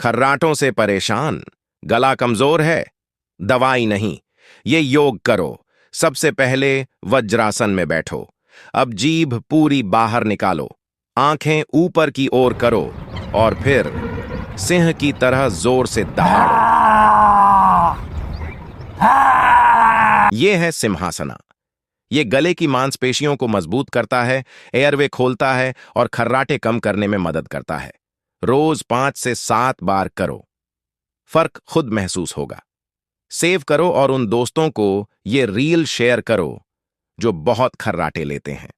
खर्राटों से परेशान, गला कमजोर है? दवाई नहीं, ये योग करो। सबसे पहले वज्रासन में बैठो। अब जीभ पूरी बाहर निकालो, आंखें ऊपर की ओर करो और फिर सिंह की तरह जोर से दहाड़ो। ये है सिंहासना। ये गले की मांसपेशियों को मजबूत करता है, एयरवे खोलता है और खर्राटे कम करने में मदद करता है। रोज 5 से 7 बार करो, फर्क खुद महसूस होगा। सेव करो और उन दोस्तों को ये रील शेयर करो जो बहुत खर्राटे लेते हैं।